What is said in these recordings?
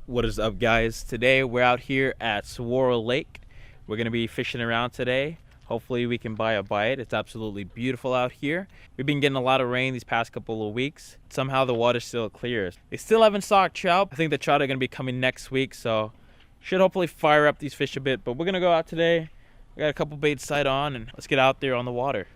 What is up, guys? Today we're out here at Swirl Lake. We're gonna be fishing around today. Hopefully we can buy a bite. It's absolutely beautiful out here. We've been getting a lot of rain these past couple of weeks. Somehow the water still clears. They still haven't stocked trout. I think the trout are gonna be coming next week, so should hopefully fire up these fish a bit. But we're gonna go out today. We got a couple baits tied on, and let's get out there on the water.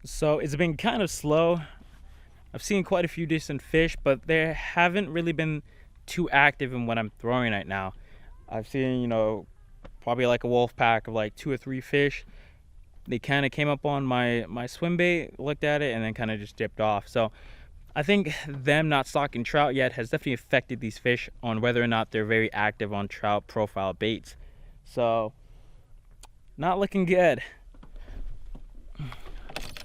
So it's been kind of slow. I've seen quite a few decent fish, but they haven't really been too active in what I'm throwing right now. I've seen, probably like a wolf pack of like 2 or 3 fish. They kind of came up on my swim bait, looked at it, and then kind of just dipped off. So I think them not stocking trout yet has definitely affected these fish on whether or not they're very active on trout profile baits. So not looking good.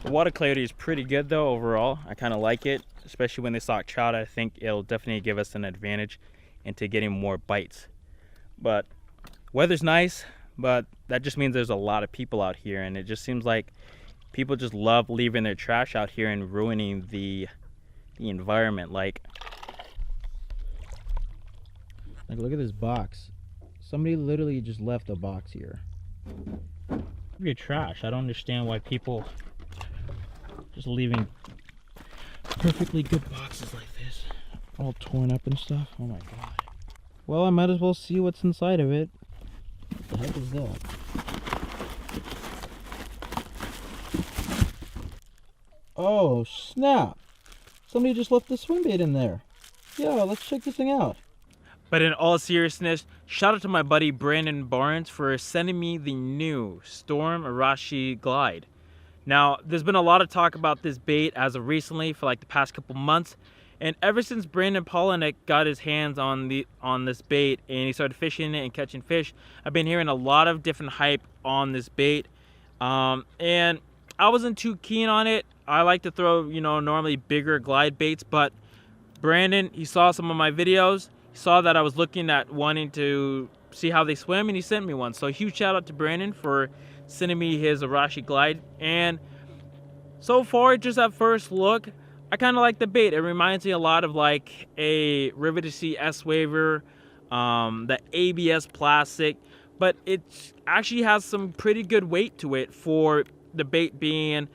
The water clarity is pretty good though overall. I kind of like it, especially when they stock trout. I think it'll definitely give us an advantage into getting more bites. But weather's nice, but that just means there's a lot of people out here, and it just seems like people just love leaving their trash out here and ruining the environment. Like look at this box. Somebody literally just left a box here. Your trash. I don't understand why people just leaving perfectly good boxes like this, all torn up and stuff. Oh my god. Well, I might as well see what's inside of it. What the heck is that? Oh, snap! Somebody just left the swim bait in there. Yeah, let's check this thing out. But in all seriousness, shout out to my buddy Brandon Barnes for sending me the new Storm Arashi Glide. Now, there's been a lot of talk about this bait as of recently for like the past couple months, and ever since Brandon Polinick got his hands on this bait and he started fishing it and catching fish, I've been hearing a lot of different hype on this bait, and I wasn't too keen on it. I like to throw, normally bigger glide baits, but Brandon, he saw some of my videos, he saw that I was looking at wanting to see how they swim, and he sent me one. So huge shout out to Brandon for sending me his Arashi Glide. And so far, just at first look, I kind of like the bait. It reminds me a lot of like a River to Sea S-Waver, the ABS plastic, but it actually has some pretty good weight to it for the bait being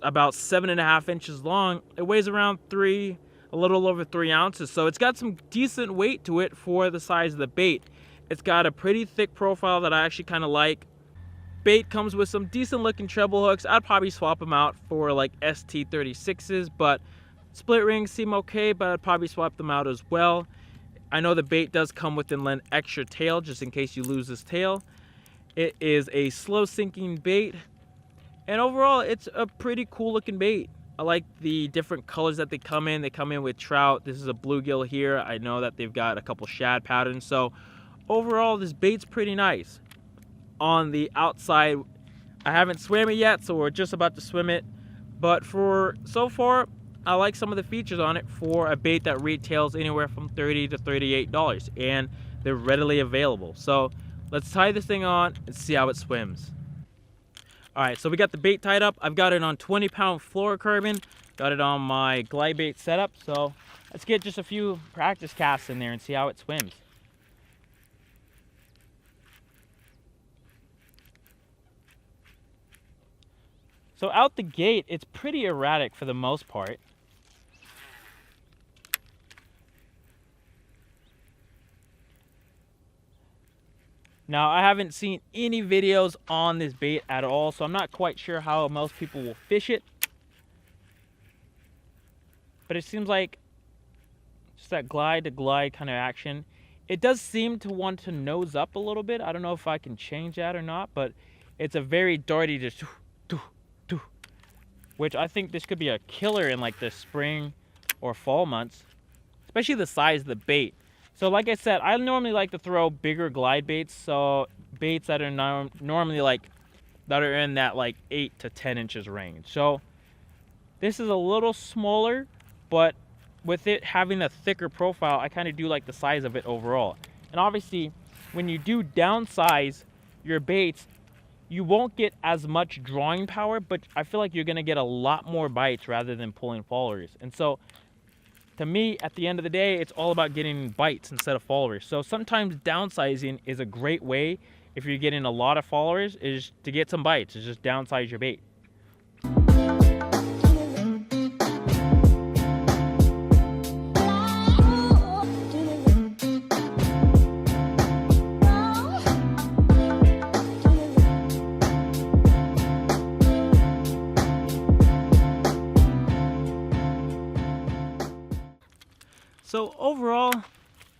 about 7.5 inches long. It weighs around a little over 3 ounces, so it's got some decent weight to it for the size of the bait. It's got a pretty thick profile that I actually kind of like. Bait comes with some decent looking treble hooks. I'd probably swap them out for like ST36s, but split rings seem okay, but I'd probably swap them out as well. I know the bait does come with an extra tail just in case you lose this tail. It is a slow sinking bait, and overall it's a pretty cool looking bait. I like the different colors that they come in. They come in with trout. This is a bluegill here. I know that they've got a couple shad patterns, so overall this bait's pretty nice. On the outside, I haven't swam it yet, so we're just about to swim it, but for so far I like some of the features on it for a bait that retails anywhere from $30 to $38, and they're readily available. So let's tie this thing on and see how it swims. All right, so we got the bait tied up. I've got it on 20-pound fluorocarbon, got it on my glide bait setup, so let's get just a few practice casts in there and see how it swims. So out the gate, it's pretty erratic for the most part. Now, I haven't seen any videos on this bait at all, so I'm not quite sure how most people will fish it. But it seems like just that glide to glide kind of action. It does seem to want to nose up a little bit. I don't know if I can change that or not, but it's a very darty just which I think this could be a killer in like the spring or fall months, especially the size of the bait. So like I said, I normally like to throw bigger glide baits, so baits that are normally like that are in that like 8 to 10 inches range. So this is a little smaller, but with it having a thicker profile, I kind of do like the size of it overall. And obviously, when you do downsize your baits, you won't get as much drawing power, but I feel like you're gonna get a lot more bites rather than pulling followers. And so, to me, at the end of the day, it's all about getting bites instead of followers. So sometimes downsizing is a great way, if you're getting a lot of followers, is to get some bites, is just downsize your bait. So overall,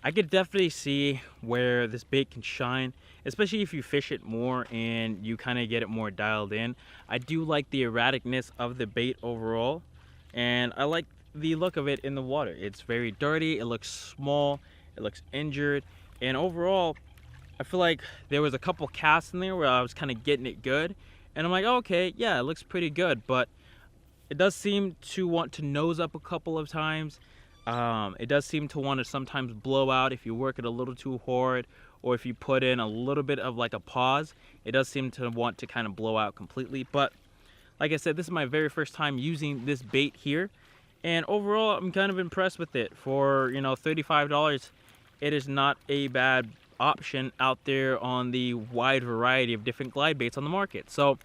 I could definitely see where this bait can shine, especially if you fish it more and you kind of get it more dialed in. I do like the erraticness of the bait overall, and I like the look of it in the water. It's very dirty, it looks small, it looks injured, and overall, I feel like there was a couple casts in there where I was kind of getting it good, and I'm like, oh, okay, yeah, it looks pretty good, but it does seem to want to nose up a couple of times. It does seem to want to sometimes blow out if you work it a little too hard, or if you put in a little bit of like a pause, it does seem to want to kind of blow out completely. But like I said, this is my very first time using this bait here, and overall I'm kind of impressed with it. For, you know, $35, it is not a bad option out there on the wide variety of different glide baits on the market. So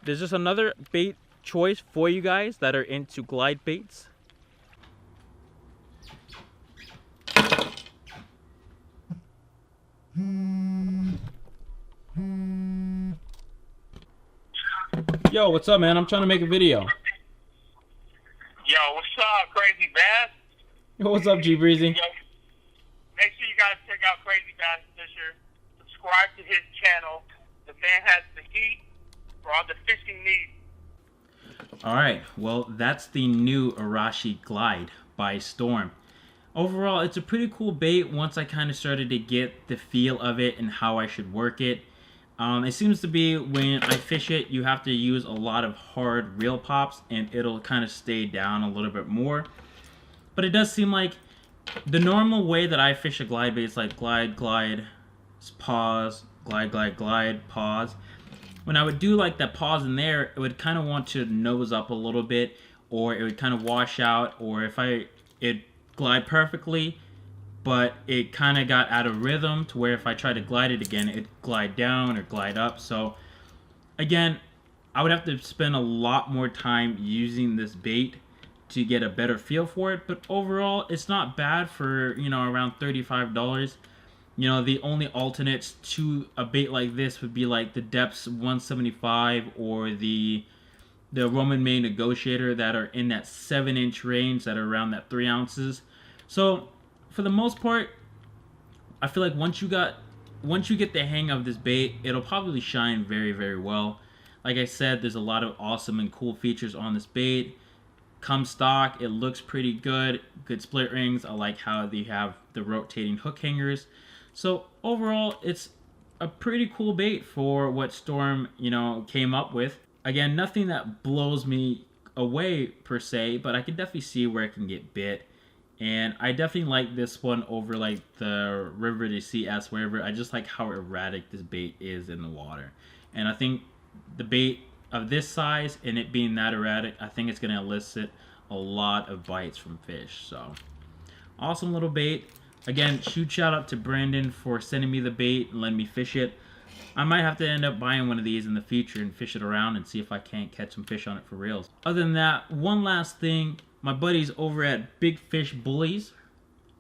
there's just another bait choice for you guys that are into glide baits. Yo, what's up, man? I'm trying to make a video. Yo, what's up, Crazy Bass? Yo, what's up, G Breezy? Yo, make sure you guys check out Crazy Bass Fisher. Subscribe to his channel. The man has the heat for all the fishing needs. Alright, well, that's the new Arashi Glide by Storm. Overall, it's a pretty cool bait once I kind of started to get the feel of it and how I should work it. It seems to be when I fish it, you have to use a lot of hard reel pops and it'll kind of stay down a little bit more. But it does seem like the normal way that I fish a glide bait is like glide, glide, pause, glide, glide, glide, pause. When I would do like that pause in there, it would kind of want to nose up a little bit, or it would kind of wash out, or if it glide perfectly, but it kind of got out of rhythm to where if I try to glide it again, it'd glide down or glide up. So again, I would have to spend a lot more time using this bait to get a better feel for it, but overall it's not bad for, you know, around $35. You know, the only alternates to a bait like this would be like the Depths 175 or the Roman May Negotiator that are in that 7-inch range that are around that 3 ounces. So for the most part, I feel like once you get the hang of this bait, it'll probably shine very, very well. Like I said, there's a lot of awesome and cool features on this bait. Come stock, it looks pretty good. Good split rings. I like how they have the rotating hook hangers. So overall, it's a pretty cool bait for what Storm, you know, came up with. Again, nothing that blows me away per se, but I can definitely see where it can get bit. And I definitely like this one over like the River to CS, wherever. I just like how erratic this bait is in the water. And I think the bait of this size and it being that erratic, I think it's going to elicit a lot of bites from fish. So awesome little bait. Again, huge shout out to Brandon for sending me the bait and letting me fish it. I might have to end up buying one of these in the future and fish it around and see if I can't catch some fish on it for reals. Other than that, one last thing, my buddies over at Big Fish Bullies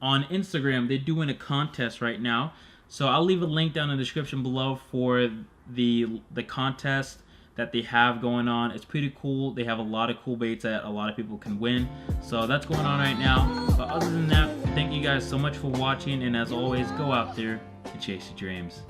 on Instagram, they're doing a contest right now. So I'll leave a link down in the description below for the contest that they have going on. It's pretty cool. They have a lot of cool baits that a lot of people can win. So that's going on right now. But other than that, thank you guys so much for watching, and as always, go out there and chase your dreams.